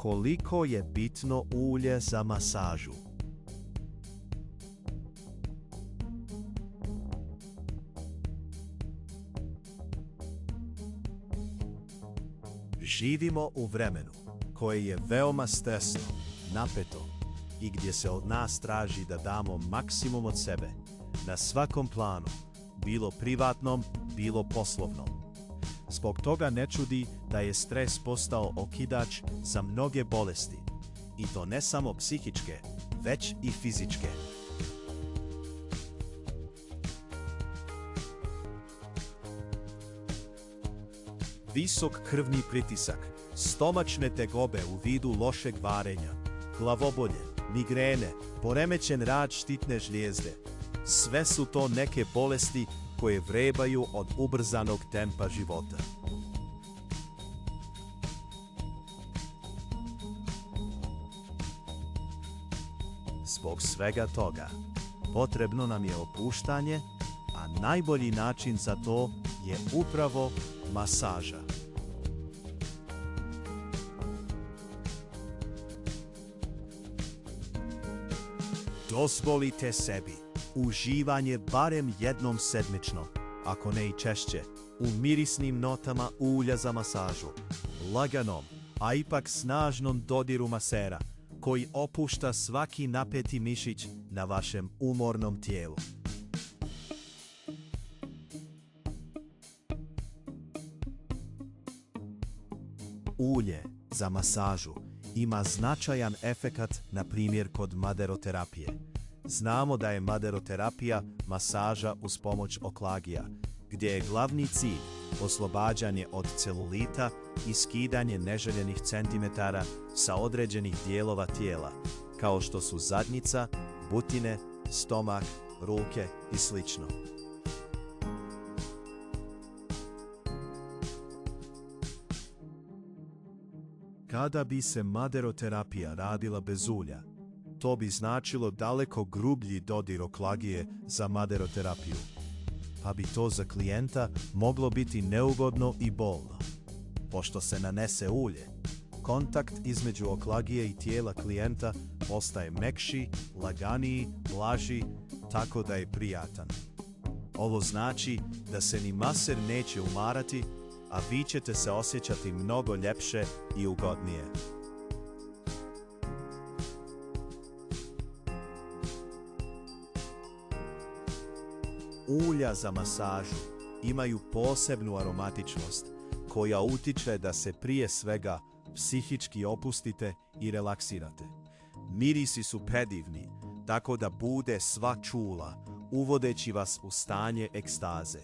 koliko je bitno ulje za masažu. Živimo u vremenu koje je veoma stresno, napeto i gdje se od nas traži da damo maksimum od sebe na svakom planu, bilo privatnom, bilo poslovnom. Zbog toga ne čudi da je stres postao okidač za mnoge bolesti, i to ne samo psihičke, već i fizičke. Visok krvni pritisak, stomačne tegobe u vidu lošeg varenja, glavobolje, migrene, poremećen rad štitne žlijezde. Sve su to neke bolesti koje vrebaju od ubrzanog tempa života. Zbog svega toga, potrebno nam je opuštanje, a najbolji način za to je upravo masaža. Dozvolite sebi uživanje barem jednom sedmično, ako ne i češće, u mirisnim notama ulja za masažu, laganom, a ipak snažnom dodiru masera, koji opušta svaki napeti mišić na vašem umornom tijelu. Ulje za masažu ima značajan efekat, na primjer kod maderoterapije. Znamo da je maderoterapija masaža uz pomoć oklagija, gdje je glavni cilj oslobađanje od celulita i skidanje neželjenih centimetara sa određenih dijelova tijela, kao što su zadnjica, butine, stomak, ruke i sl. Kada bi se maderoterapija radila bez ulja, to bi značilo daleko grublji dodir oklagije za maderoterapiju, pa bi to za klijenta moglo biti neugodno i bolno. Pošto se nanese ulje, kontakt između oklagije i tijela klijenta postaje mekši, laganiji, blaži, tako da je prijatan. Ovo znači da se ni maser neće umarati, a vi ćete se osjećati mnogo ljepše i ugodnije. Ulja za masažu imaju posebnu aromatičnost koja utiče da se prije svega psihički opustite i relaksirate. Mirisi su predivni, tako da bude sva čula, uvodeći vas u stanje ekstaze.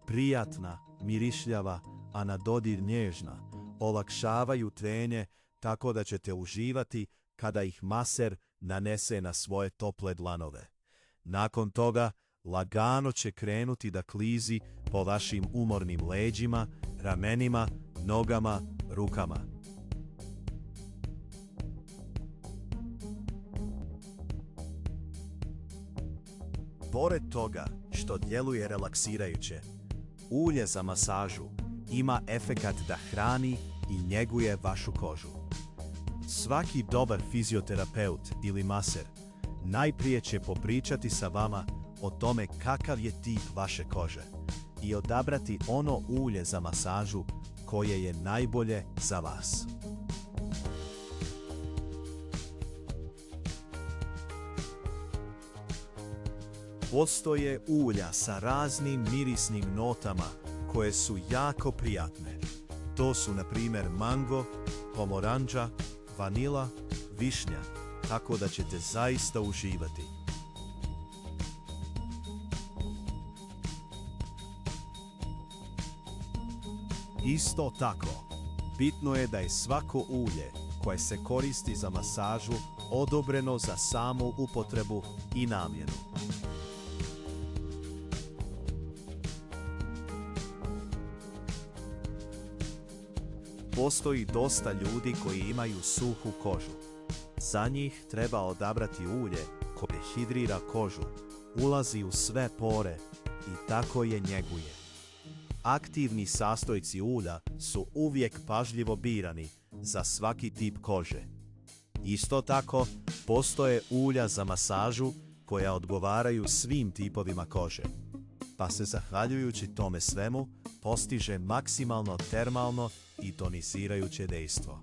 Prijatna, mirišljava, a na dodir nježna, olakšavaju trenje tako da ćete uživati kada ih maser nanese na svoje tople dlanove. Nakon toga, lagano će krenuti da klizi po vašim umornim leđima, ramenima, nogama, rukama. Pored toga što djeluje relaksirajuće, ulje za masažu ima efekat da hrani i njeguje vašu kožu. Svaki dobar fizioterapeut ili maser najprije će popričati sa vama o tome kakav je tip vaše kože i odabrati ono ulje za masažu koje je najbolje za vas. Postoje ulja sa raznim mirisnim notama koje su jako prijatne. To su na primjer mango, pomoranđa, vanila, višnja, tako da ćete zaista uživati. Isto tako, bitno je da je svako ulje koje se koristi za masažu odobreno za samu upotrebu i namjenu. Postoji dosta ljudi koji imaju suhu kožu. Za njih treba odabrati ulje koje hidrira kožu, ulazi u sve pore i tako je njeguje. Aktivni sastojci ulja su uvijek pažljivo birani za svaki tip kože. Isto tako, postoje ulja za masažu koja odgovaraju svim tipovima kože, pa se zahvaljujući tome svemu postiže maksimalno termalno i tonizirajuće dejstvo.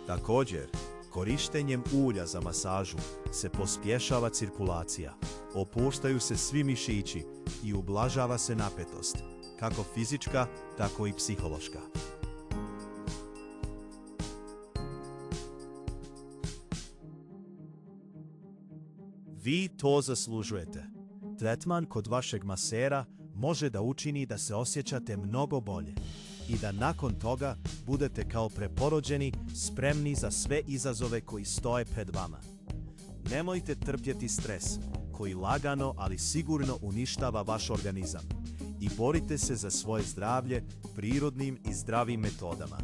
Također, korištenjem ulja za masažu se pospješava cirkulacija, opuštaju se svi mišići i ublažava se napetost, kako fizička, tako i psihološka. Vi to zaslužujete. Tretman kod vašeg masera može da učini da se osjećate mnogo bolje i da nakon toga budete kao preporođeni, spremni za sve izazove koji stoje pred vama. Nemojte trpjeti stres, koji lagano ali sigurno uništava vaš organizam, i borite se za svoje zdravlje prirodnim i zdravim metodama,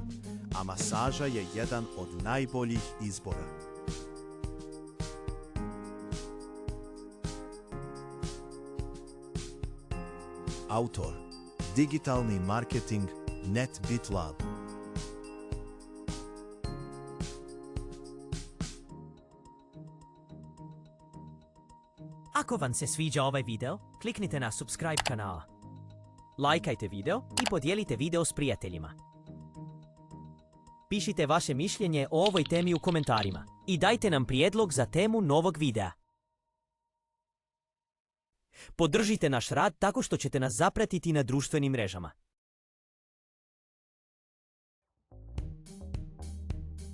a masaža je jedan od najboljih izbora. Autor: digitalni marketing NetBitLab. Ako vam se sviđa ovaj video, kliknite na subscribe kanala. Lajkajte video i podijelite video s prijateljima. Pišite vaše mišljenje o ovoj temi u komentarima i dajte nam prijedlog za temu novog videa. Podržite naš rad tako što ćete nas zapratiti na društvenim mrežama.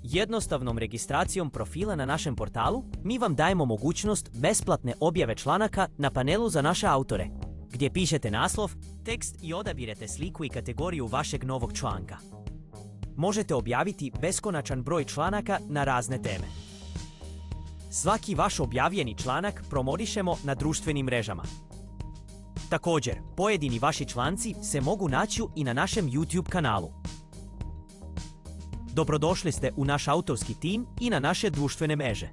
Jednostavnom registracijom profila na našem portalu mi vam dajemo mogućnost besplatne objave članaka na panelu za naše autore, gdje pišete naslov, tekst i odabirete sliku i kategoriju vašeg novog članka. Možete objaviti beskonačan broj članaka na razne teme. Svaki vaš objavljeni članak promodišemo na društvenim mrežama. Također, pojedini vaši članci se mogu naći i na našem YouTube kanalu. Dobrodošli ste u naš autorski tim i na naše društvene mreže.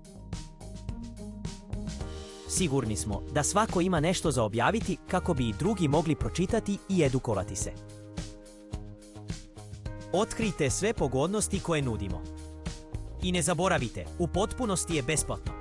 Sigurni smo da svako ima nešto za objaviti kako bi i drugi mogli pročitati i edukovati se. Otkrijte sve pogodnosti koje nudimo. I ne zaboravite, u potpunosti je besplatno.